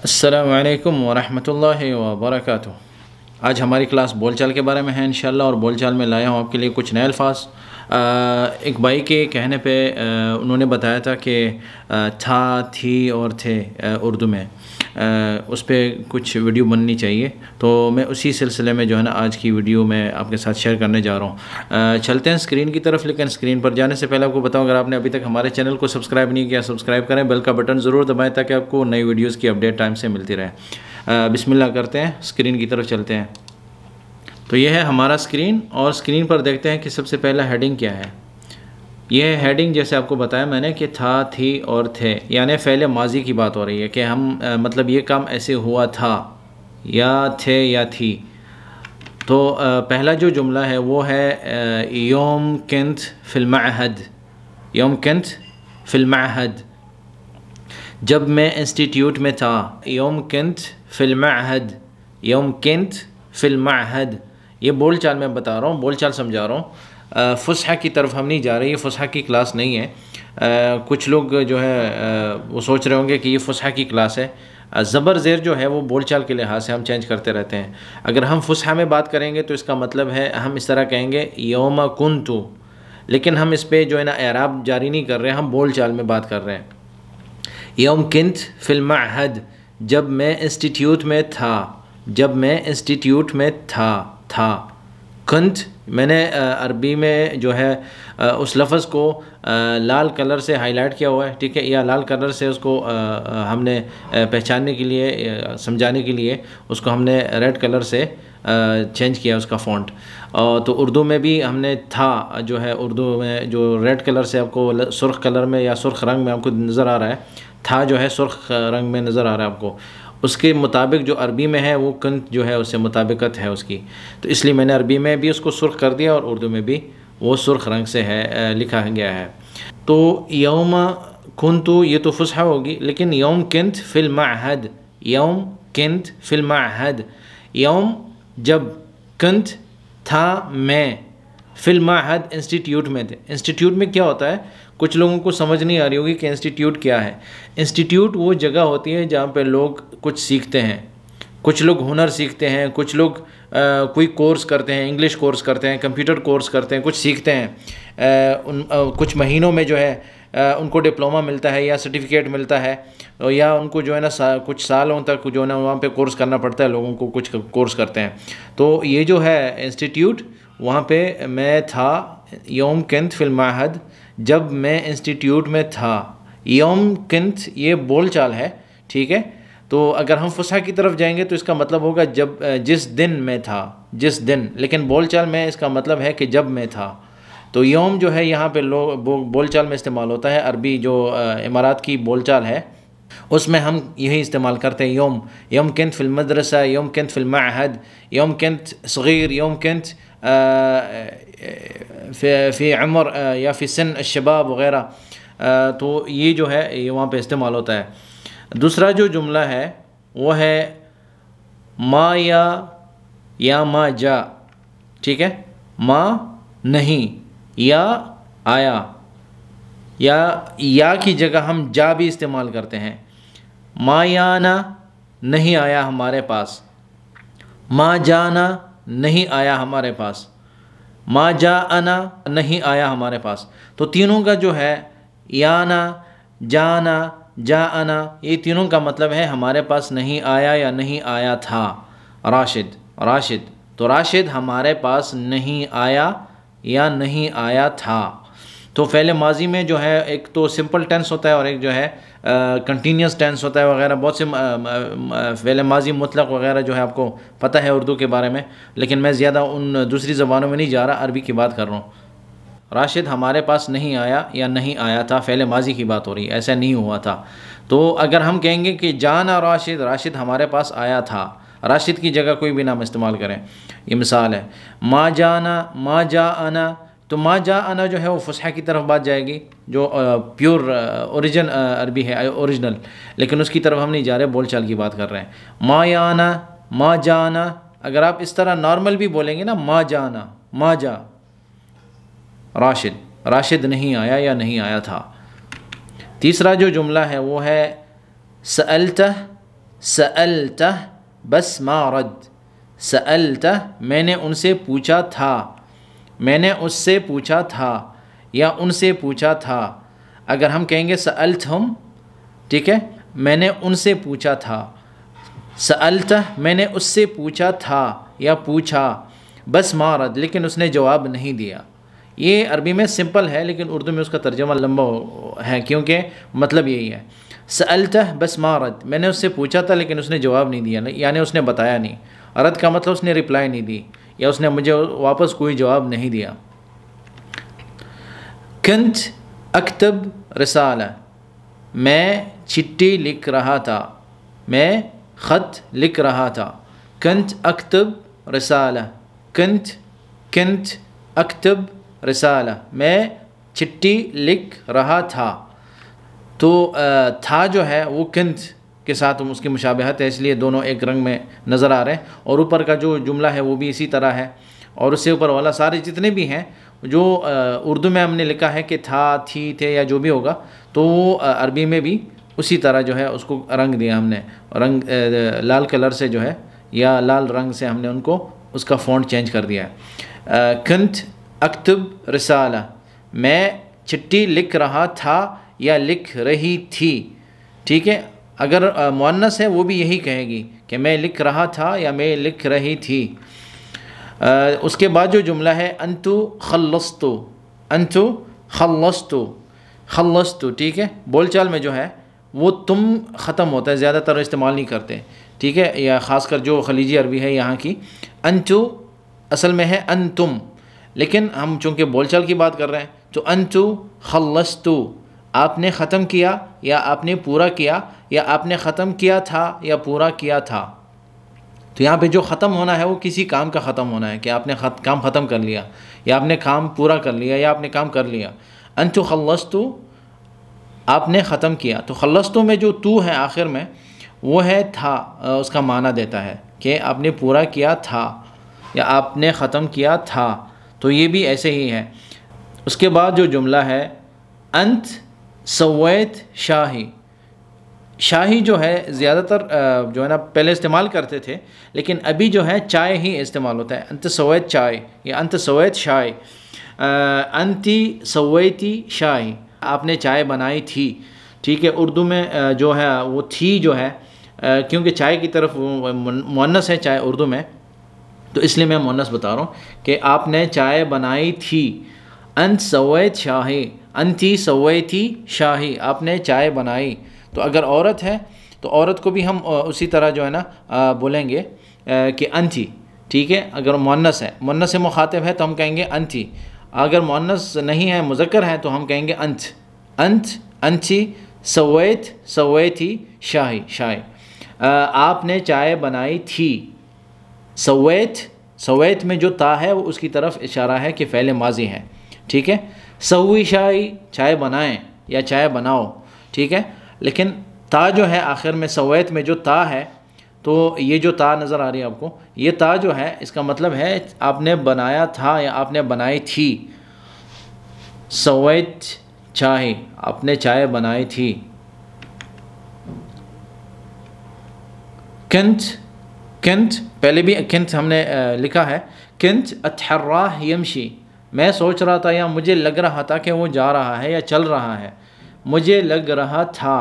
السلام علیکم ورحمۃ اللہ وبرکاتہ۔ آج ہماری کلاس بول چال کے بارے میں ہے انشاءاللہ، اور بول چال میں لایا ہوں آپ کے لیے کچھ نئے الفاظ۔ ایک بھائی کے کہنے پہ انہوں نے بتایا تھا کہ تھا، تھی اور تھے اردو میں اس پہ کچھ ویڈیو بننی چاہیے، تو میں اسی سلسلے میں جو ہے نا آج کی ویڈیو میں آپ کے ساتھ شیئر کرنے جا رہا ہوں۔ چلتے ہیں اسکرین کی طرف، لیکن اسکرین پر جانے سے پہلے آپ کو بتاؤں، اگر آپ نے ابھی تک ہمارے چینل کو سبسکرائب نہیں کیا، سبسکرائب کریں، بیل کا بٹن ضرور دبائیں تاکہ آپ کو نئی ویڈیوز کی اپڈیٹ ٹائم سے ملتی رہے۔ بسم اللہ کرتے ہیں، اسکرین کی طرف چلتے ہیں۔ تو یہ ہے ہمارا اسکرین، اور اسکرین پر دیکھتے ہیں کہ سب سے پہلا ہیڈنگ کیا ہے۔ یہ ہیڈنگ جیسے آپ کو بتایا میں نے کہ تھا، تھی اور تھے، یعنی فعل ماضی کی بات ہو رہی ہے کہ ہم مطلب یہ کام ایسے ہوا تھا، یا تھے یا تھی۔ تو پہلا جو جملہ ہے وہ ہے یوم کنت فی المعہد، یوم کنت فی المعہد، جب میں انسٹیٹیوٹ میں تھا۔ یوم کنت فی المعہد، یوم کنت فی المعہد، یہ بول چال میں بتا رہا ہوں، بول چال سمجھا رہا ہوں۔ فصحى کی طرف ہم نہیں جا رہے، یہ فصحى کی کلاس نہیں ہے۔ کچھ لوگ جو ہے وہ سوچ رہے ہوں گے کہ یہ فصحى کی کلاس ہے۔ زبر زیر جو ہے وہ بول چال کے لحاظ سے ہم چینج کرتے رہتے ہیں۔ اگر ہم فصحى میں بات کریں گے تو اس کا مطلب ہے ہم اس طرح کہیں گے یوم کنت، لیکن ہم اس پہ جو ہے نا اعراب جاری نہیں کر رہے، ہم بول چال میں بات کر رہے ہیں۔ یوم کنت فی المعہد، جب میں انسٹیٹیوٹ میں تھا، جب میں انسٹیٹیوٹ میں تھا۔ کنت میں نے عربی میں جو ہے اس لفظ کو لال کلر سے ہائی لائٹ کیا ہوا ہے، ٹھیک ہے، یا لال کلر سے اس کو ہم نے پہچاننے کے لیے، سمجھانے کے لیے اس کو ہم نے ریڈ کلر سے چینج کیا اس کا فونٹ۔ تو اردو میں بھی ہم نے تھا جو ہے، اردو میں جو ریڈ کلر سے آپ کو سرخ کلر میں یا سرخ رنگ میں آپ کو نظر آ رہا ہے، تھا جو ہے سرخ رنگ میں نظر آ رہا ہے آپ کو، اس کے مطابق جو عربی میں ہے وہ کنت جو ہے اس سے مطابقت ہے اس کی، تو اس لیے میں نے عربی میں بھی اس کو سرخ کر دیا اور اردو میں بھی وہ سرخ رنگ سے ہے لکھا گیا ہے۔ تو یوم کنت یہ تو فصحى ہوگی، لیکن یوم کنت فی المعہد، یوم کنت فی المعہد، یوم جب، کنت تھا میں، فی المعہد انسٹیٹیوٹ میں تھے۔ انسٹیٹیوٹ میں کیا ہوتا ہے، کچھ لوگوں کو سمجھ نہیں آ رہی ہوگی کہ انسٹیٹیوٹ کیا ہے۔ انسٹیٹیوٹ وہ جگہ ہوتی ہے جہاں پہ لوگ کچھ سیکھتے ہیں، کچھ لوگ ہنر سیکھتے ہیں، کچھ لوگ کوئی کورس کرتے ہیں، انگلش کورس کرتے ہیں، کمپیوٹر کورس کرتے ہیں، کچھ سیکھتے ہیں، کچھ مہینوں میں جو ہے ان کو ڈپلومہ ملتا ہے یا سرٹیفکیٹ ملتا ہے، یا ان کو جو ہے نا کچھ سالوں تک جو ہے نا وہاں پہ کورس کرنا پڑتا ہے، لوگوں کو کچھ کورس کرتے ہیں۔ تو یہ جو ہے انسٹیٹیوٹ، وہاں پہ میں تھا، یوم کنت فی المعہد، جب میں انسٹیٹیوٹ میں تھا۔ یوم کنت یہ بول چال ہے، ٹھیک ہے۔ تو اگر ہم فصحى کی طرف جائیں گے تو اس کا مطلب ہوگا جب، جس دن میں تھا، جس دن، لیکن بول چال میں اس کا مطلب ہے کہ جب میں تھا۔ تو یوم جو ہے یہاں پہ بول چال میں استعمال ہوتا ہے، عربی جو امارات کی بول چال ہے اس میں ہم یہی استعمال کرتے ہیں، یوم، یوم کنت فی المدرسہ، یوم کنت فی المعہد، یوم کنت صغیر، یوم کنت فی عمر یا فی سن الشباب وغیرہ۔ تو یہ جو ہے یہ وہاں پہ استعمال ہوتا ہے۔ دوسرا جو جملہ ہے وہ ہے ما یا ما جا، ٹھیک ہے، ما نہیں، یا آیا، یا کی جگہ ہم جا بھی استعمال کرتے ہیں۔ ما یانا نہیں آیا ہمارے پاس، ما جانا نہیں آیا ہمارے پاس، ما جاءنا نہیں آیا ہمارے پاس۔ تو تینوں کا جو ہے یانا، جانا، جاءنا، یہ تینوں کا مطلب ہے ہمارے پاس نہیں آیا یا نہیں آیا تھا۔ راشد، تو راشد ہمارے پاس نہیں آیا یا نہیں آیا تھا۔ تو فعل ماضی میں جو ہے ایک تو سمپل ٹینس ہوتا ہے اور ایک جو ہے کنٹینیوس ٹینس ہوتا ہے وغیرہ، بہت سے فعل ماضی مطلق وغیرہ جو ہے آپ کو پتہ ہے اردو کے بارے میں، لیکن میں زیادہ ان دوسری زبانوں میں نہیں جا رہا، عربی کی بات کر رہا ہوں۔ راشد ہمارے پاس نہیں آیا یا نہیں آیا تھا، فعل ماضی کی بات ہو رہی ہے، ایسا نہیں ہوا تھا۔ تو اگر ہم کہیں گے کہ جانا راشد، راشد ہمارے پاس آیا تھا، راشد کی جگہ کوئی بھی نام استعمال کریں، یہ مثال ہے۔ ما جانا، ما جاءنا، تو ما جاءنا جو ہے وہ فصحى کی طرف بات جائے گی، جو پیور اوریجن عربی ہے، اوریجنل، لیکن اس کی طرف ہم نہیں جا رہے، بول چال کی بات کر رہے ہیں۔ ما یانا، ما جانا، اگر آپ اس طرح نارمل بھی بولیں گے نا، ما جانا، ما جا راشد نہیں آیا یا نہیں آیا تھا۔ تیسرا جو جملہ ہے وہ ہے سألتہ سألتہ بس ما رد، سألتہ میں نے ان سے پوچھا تھا، میں نے اس سے پوچھا تھا یا ان سے پوچھا تھا۔ اگر ہم کہیں گے سألتہم، ٹھیک ہے، میں نے ان سے پوچھا تھا، سألتہ میں نے اس سے پوچھا تھا یا پوچھا، بس ما رد لیکن اس نے جواب نہیں دیا۔ یہ عربی میں سمپل ہے لیکن اردو میں اس کا ترجمہ لمبا ہے، کیونکہ مطلب یہی ہے۔ سألتہ بس ما رد، میں نے اس سے پوچھا تھا لیکن اس نے جواب نہیں دیا، یعنی اس نے بتایا نہیں۔ رد کا مطلب اس نے رپلائی نہیں دی یا اس نے مجھے واپس کوئی جواب نہیں دیا۔ کنت اکتب رسالہ، میں چٹھی لکھ رہا تھا، میں خط لکھ رہا تھا۔ کنت اکتب رسالہ، کنت اکتب رسالہ، میں چٹھی لکھ رہا تھا۔ تو تھا جو ہے وہ کنت کے ساتھ اس کی مشابہت ہے، اس لیے دونوں ایک رنگ میں نظر آ رہے ہیں، اور اوپر کا جو جملہ ہے وہ بھی اسی طرح ہے، اور اس سے اوپر والا سارے جتنے بھی ہیں جو اردو میں ہم نے لکھا ہے کہ تھا، تھی، تھے یا جو بھی ہوگا، تو وہ عربی میں بھی اسی طرح جو ہے اس کو رنگ دیا ہم نے، رنگ لال کلر سے جو ہے یا لال رنگ سے ہم نے ان کو اس کا فونٹ چینج کر دیا ہے۔ کنت اکتب رسالہ، میں چٹھی لکھ رہا تھا یا لکھ رہی تھی، ٹھیک ہے۔ اگر مؤنث ہے وہ بھی یہی کہے گی کہ میں لکھ رہا تھا یا میں لکھ رہی تھی۔ اس کے بعد جو جملہ ہے انتو خلصتو، انتو خلصتو، خلصتو، ٹھیک ہے، بول چال میں جو ہے وہ تم ختم ہوتا ہے، زیادہ تر استعمال نہیں کرتے، ٹھیک ہے، یا خاص کر جو خلیجی عربی ہے یہاں کی۔ انتو اصل میں ہے انتم، لیکن ہم چونکہ بول چال کی بات کر رہے ہیں تو انتو خلصتو، آپ نے ختم کیا یا آپ نے پورا کیا، یا آپ نے ختم کیا تھا یا پورا کیا تھا۔ تو یہاں پہ جو ختم ہونا ہے وہ کسی کام کا ختم ہونا ہے کہ آپ نے کام ختم کر لیا، یا آپ نے کام پورا کر لیا، یا آپ نے کام کر لیا۔ انتو خلصتو، آپ نے ختم کیا۔ تو خلصتو میں جو تو ہے آخر میں وہ ہے تھا، اس کا معنی دیتا ہے کہ آپ نے پورا کیا تھا یا آپ نے ختم کیا تھا، تو یہ بھی ایسے ہی ہے۔ اس کے بعد جو جملہ ہے انت سویت شاہی، شاہی جو ہے زیادہ تر جو ہے نا پہلے استعمال کرتے تھے، لیکن ابھی جو ہے چائے ہی استعمال ہوتا ہے، انت سویت چائے یا انت سویت شائے، انتی سویتی شاہی، آپ نے چائے بنائی تھی، ٹھیک ہے۔ اردو میں جو ہے وہ تھی جو ہے، کیونکہ چائے کی طرف مؤنث ہے چائے اردو میں، تو اس لیے میں مؤنث بتا رہا ہوں کہ آپ نے چائے بنائی تھی۔ انت سویت شاہی، انتی سویتی شاہی، آپ نے چائے بنائی۔ تو اگر عورت ہے تو عورت کو بھی ہم اسی طرح جو ہے نا بولیں گے کہ انتی، ٹھیک ہے۔ اگر مؤنث ہے، مؤنث مخاطب ہے تو ہم کہیں گے انتی، اگر مؤنث نہیں ہے مذکر ہے تو ہم کہیں گے انت، انت انتی سویت سویتی شاہی، شاہی، آپ نے چائے بنائی تھی۔ سویت، سویت میں جو تا ہے وہ اس کی طرف اشارہ ہے کہ فعل ماضی ہے، ٹھیک ہے۔ سوی شاہی، چائے بنائیں یا چائے بناؤ، ٹھیک ہے۔ لیکن تا جو ہے آخر میں سویت میں جو تا ہے، تو یہ جو تا نظر آ رہی ہے آپ کو، یہ تا جو ہے اس کا مطلب ہے آپ نے بنایا تھا یا آپ نے بنائی تھی۔ سویت چائے، آپ نے چائے بنائی تھی۔ کنت، کنت پہلے بھی کنت ہم نے لکھا ہے، کنت اتحراہ یمشی، میں سوچ رہا تھا یا مجھے لگ رہا تھا کہ وہ جا رہا ہے یا چل رہا ہے، مجھے لگ رہا تھا۔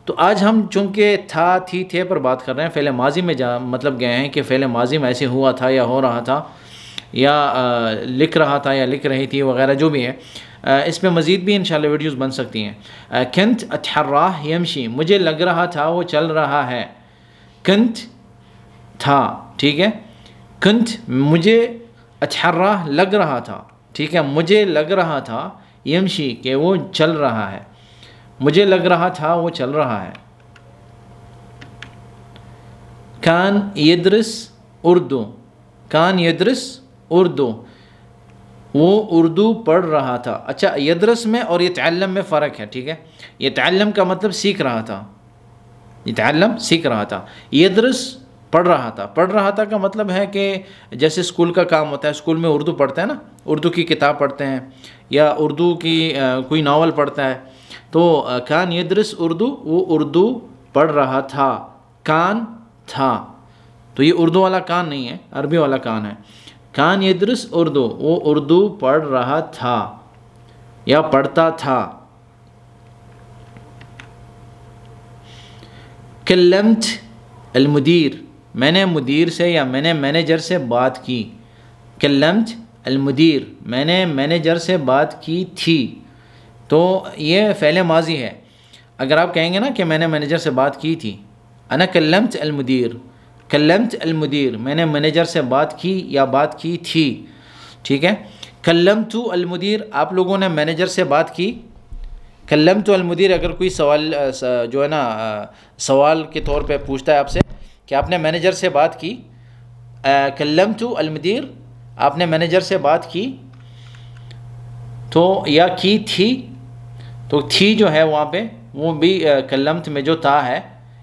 تو آج ہم چونکہ تھا، تھی، تھے پر بات کر رہے ہیں، فعل ماضی میں مطلب گئے ہیں کہ فعل ماضی میں ایسے ہوا تھا یا ہو رہا تھا یا لکھ رہا تھا یا لکھ رہی تھی وغیرہ جو بھی ہے۔ اس میں مزید بھی انشاءاللہ ویڈیوز بن سکتی ہیں۔ کنت اتحراہ یمشی، مجھے لگ رہا تھا وہ چل رہا ہے۔ کنت تھا، ٹھیک ہے، کنت مجھے، اتحراہ لگ رہا تھا، ٹھیک ہے، مجھے لگ رہا تھا، یمشی کہ وہ چل رہا ہے، مجھے لگ رہا تھا وہ چل رہا ہے۔ کان یدرس اردو، کان یدرس اردو، وہ اردو پڑھ رہا تھا۔ اچھا، یدرس میں اور یتعلم میں فرق ہے، ٹھیک ہے۔ یتعلم کا مطلب سیکھ رہا تھا، یتعلم سیکھ رہا تھا، یدرس پڑھ رہا تھا۔ پڑھ رہا تھا کا مطلب ہے کہ جیسے اسکول کا کام ہوتا ہے، اسکول میں اردو پڑھتے ہیں نا، اردو کی کتاب پڑھتے ہیں یا اردو کی کوئی ناول پڑھتا ہے، تو کان یدرس اردو، وہ اردو پڑھ رہا تھا، کان تھا، تو یہ اردو والا کان نہیں ہے، عربی والا کان ہے. کان یدرس اردو، وہ اردو پڑھ رہا تھا یا پڑھتا تھا. کلمت المدیر، میں نے مدیر سے یا میں نے مینیجر سے بات کی. کلمت المدیر، میں نے مینیجر سے بات کی تھی. تو یہ فعل ماضی ہے. اگر آپ کہیں گے نا کہ میں نے مینیجر سے بات کی تھی، انا کلمت المدیر، کلمت المدیر، میں نے مینیجر سے بات کی یا بات کی تھی. ٹھیک ہے. کلمت المدیر، آپ لوگوں نے مینیجر سے بات کی. کلمت المدیر، اگر کوئی سوال جو ہے نا سوال کے طور پہ پوچھتا ہے آپ سے کہ آپ نے مینیجر سے بات کی، کلمت المدیر، آپ نے مینیجر سے بات کی تو یا کی تھی، تو تھی جو ہے وہاں پہ وہ بھی کلمت میں جو تا ہے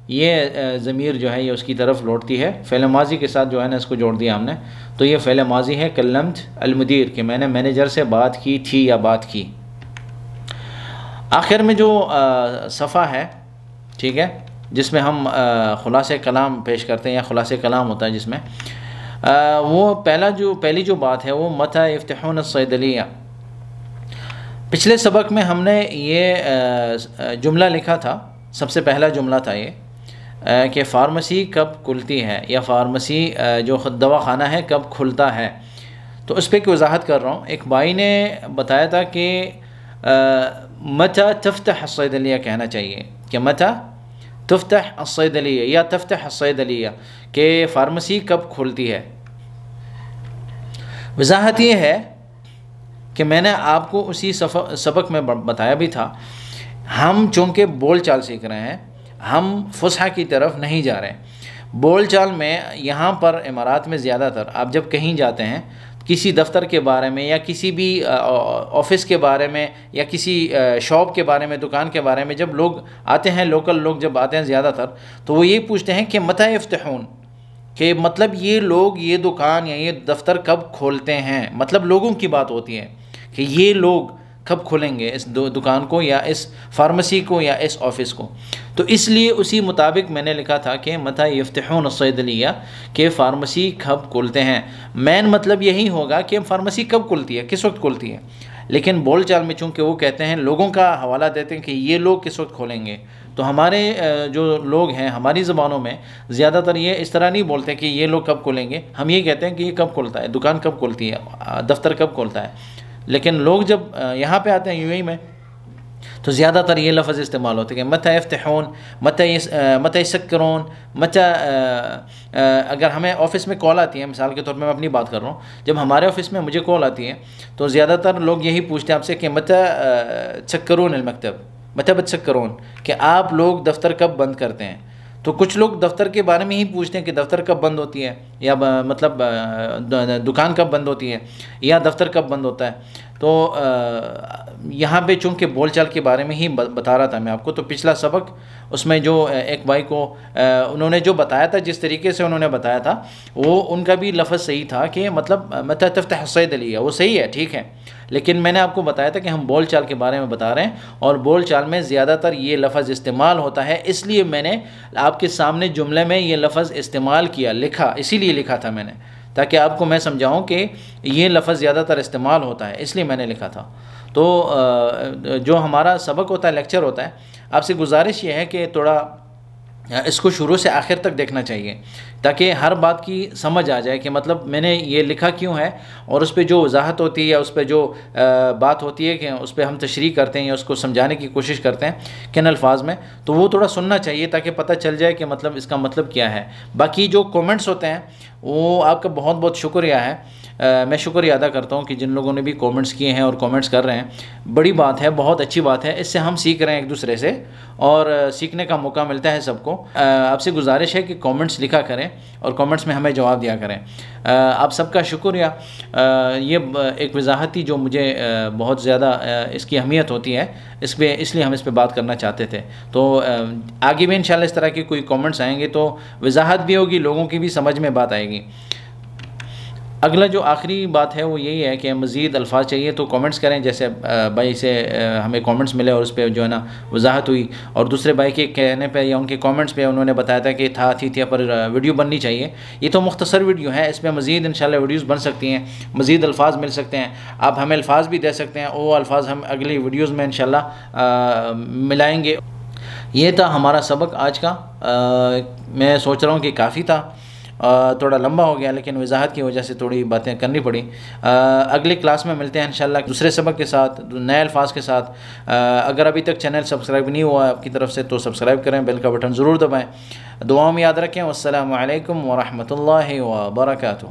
یہ ضمیر جو ہے یہ اس کی طرف لوٹتی ہے. فعل ماضی کے ساتھ جو ہے نا اس کو جوڑ دیا ہم نے، تو یہ فعل ماضی ہے کلمت المدیر، کہ میں نے مینیجر سے بات کی تھی یا بات کی. آخر میں جو صفحہ ہے، ٹھیک ہے، جس میں ہم خلاصہ کلام پیش کرتے ہیں یا خلاصہ کلام ہوتا ہے جس میں وہ پہلی جو بات ہے وہ متی یفتحون الصیدلیہ. پچھلے سبق میں ہم نے یہ جملہ لکھا تھا، سب سے پہلا جملہ تھا یہ کہ فارمیسی کب کھلتی ہے یا فارمیسی جو دواخانہ ہے کب کھلتا ہے. تو اس پہ ایک وضاحت کر رہا ہوں. ایک بھائی نے بتایا تھا کہ متی تفتح الصیدلیہ کہنا چاہیے، کہ متی تفتح الصیدلیہ یا تفتح الصیدلیہ، کہ فارمیسی کب کھلتی ہے. وضاحت یہ ہے کہ میں نے آپ کو اسی سبق میں بتایا بھی تھا، ہم چونکہ بول چال سیکھ رہے ہیں، ہم فصحی کی طرف نہیں جا رہے ہیں. بول چال میں یہاں پر امارات میں زیادہ تر آپ جب کہیں جاتے ہیں کسی دفتر کے بارے میں یا کسی بھی آفس کے بارے میں یا کسی شاپ کے بارے میں، دکان کے بارے میں، جب لوگ آتے ہیں، لوکل لوگ جب آتے ہیں زیادہ تر، تو وہ یہ پوچھتے ہیں کہ متی یفتحون، کہ مطلب یہ لوگ یہ دکان یا یہ دفتر کب کھولتے ہیں. مطلب لوگوں کی بات ہوتی ہے کہ یہ لوگ کب کھولیں گے اس دکان کو یا اس فارمیسی کو یا اس آفس کو. تو اس لیے اسی مطابق میں نے لکھا تھا کہ متی یفتحون الصیدلیہ، کہ فارمیسی کب کھولتے ہیں. مین مطلب یہی ہوگا کہ فارمیسی کب کھلتی ہے، کس وقت کھلتی ہے. لیکن بول چال میں چونکہ وہ کہتے ہیں، لوگوں کا حوالہ دیتے ہیں کہ یہ لوگ کس وقت کھولیں گے، تو ہمارے جو لوگ ہیں ہماری زبانوں میں زیادہ تر یہ اس طرح نہیں بولتے کہ یہ لوگ کب کھولیں گے. ہم یہ کہتے ہیں کہ یہ کب کھلتا ہے، دکان کب کھلتی ہے، دفتر کب کھلتا ہے. لیکن لوگ جب یہاں پہ آتے ہیں یو اے میں تو زیادہ تر یہ لفظ استعمال ہوتے ہیں کہ متی یفتحون، متی یسکرون، متی. اگر ہمیں آفس میں کال آتی ہے، مثال کے طور پہ میں اپنی بات کر رہا ہوں، جب ہمارے آفس میں مجھے کال آتی ہے تو زیادہ تر لوگ یہی پوچھتے ہیں آپ سے کہ متی تسکرون المکتب، متی بتسکرون، کہ آپ لوگ دفتر کب بند کرتے ہیں. تو کچھ لوگ دفتر کے بارے میں ہی پوچھتے ہیں کہ دفتر کب بند ہوتی ہے، یا مطلب دکان کب بند ہوتی ہے یا دفتر کب بند ہوتا ہے. تو یہاں پہ چونکہ بول چال کے بارے میں ہی بتا رہا تھا میں آپ کو. تو پچھلا سبق اس میں جو ایک بھائی کو انہوں نے جو بتایا تھا، جس طریقے سے انہوں نے بتایا تھا، وہ ان کا بھی لفظ صحیح تھا کہ مطلب متی تفتح الصیدلیہ، وہ صحیح ہے، ٹھیک ہے. لیکن میں نے آپ کو بتایا تھا کہ ہم بول چال کے بارے میں بتا رہے ہیں، اور بول چال میں زیادہ تر یہ لفظ استعمال ہوتا ہے. اس لیے میں نے آپ کے سامنے جملے میں یہ لفظ استعمال کیا، لکھا، اسی لیے لکھا تھا میں نے، تاکہ آپ کو میں سمجھاؤں کہ یہ لفظ زیادہ تر استعمال ہوتا ہے، اس لیے میں نے لکھا تھا. تو جو ہمارا سبق ہوتا ہے، لیکچر ہوتا ہے، آپ سے گزارش یہ ہے کہ تھوڑا اس کو شروع سے آخر تک دیکھنا چاہیے، تاکہ ہر بات کی سمجھ آ جائے کہ مطلب میں نے یہ لکھا کیوں ہے، اور اس پہ جو وضاحت ہوتی ہے یا اس پہ جو بات ہوتی ہے کہ اس پہ ہم تشریح کرتے ہیں یا اس کو سمجھانے کی کوشش کرتے ہیں کن الفاظ میں، تو وہ تھوڑا سننا چاہیے تاکہ پتہ چل جائے کہ مطلب اس کا مطلب کیا ہے. باقی جو کومنٹس ہوتے ہیں وہ آپ کا بہت بہت شکریہ ہے. میں شکریہ ادا کرتا ہوں کہ جن لوگوں نے بھی کومنٹس کیے ہیں اور کومنٹس کر رہے ہیں. بڑی بات ہے، بہت اچھی بات ہے، اس سے ہم سیکھ رہے ہیں ایک دوسرے سے، اور سیکھنے کا موقع ملتا ہے سب کو. آپ سے گزارش ہے کہ کومنٹس لکھا کریں اور کومنٹس میں ہمیں جواب دیا کریں. آپ سب کا شکریہ. یہ ایک وضاحت تھی جو مجھے بہت زیادہ اس کی اہمیت ہوتی ہے، اس لیے ہم اس پہ بات کرنا چاہتے تھے. تو آگے بھی انشاءاللہ اس طرح کے کوئی کومنٹس آئیں گے تو وضاحت بھی ہوگی، لوگوں کی بھی سمجھ میں بات آئے گی. اگلا جو آخری بات ہے وہ یہی ہے کہ مزید الفاظ چاہیے تو کامنٹس کریں، جیسے بھائی سے ہمیں کامنٹس ملے اور اس پہ جو ہے نا وضاحت ہوئی، اور دوسرے بھائی کے کہنے پہ یا ان کے کامنٹس پہ انہوں نے بتایا تھا کہ تھیا پر ویڈیو بننی چاہیے. یہ تو مختصر ویڈیو ہے، اس پہ مزید انشاءاللہ ویڈیوز بن سکتی ہیں، مزید الفاظ مل سکتے ہیں. آپ ہمیں الفاظ بھی دے سکتے ہیں، وہ الفاظ ہم اگلی ویڈیوز میں انشاءاللہ ملائیں گے. یہ تھا ہمارا سبق آج کا. میں سوچ رہا ہوں کہ کافی تھا، تھوڑا لمبا ہو گیا لیکن وضاحت کی وجہ سے تھوڑی باتیں کرنی پڑی. اگلی کلاس میں ملتے ہیں انشاءاللہ دوسرے سبق کے ساتھ، نئے الفاظ کے ساتھ. اگر ابھی تک چینل سبسکرائب نہیں ہوا آپ کی طرف سے تو سبسکرائب کریں، بیل کا بٹن ضرور دبائیں. دعاؤں میں یاد رکھیں. والسلام علیکم ورحمۃ اللہ وبرکاتہ.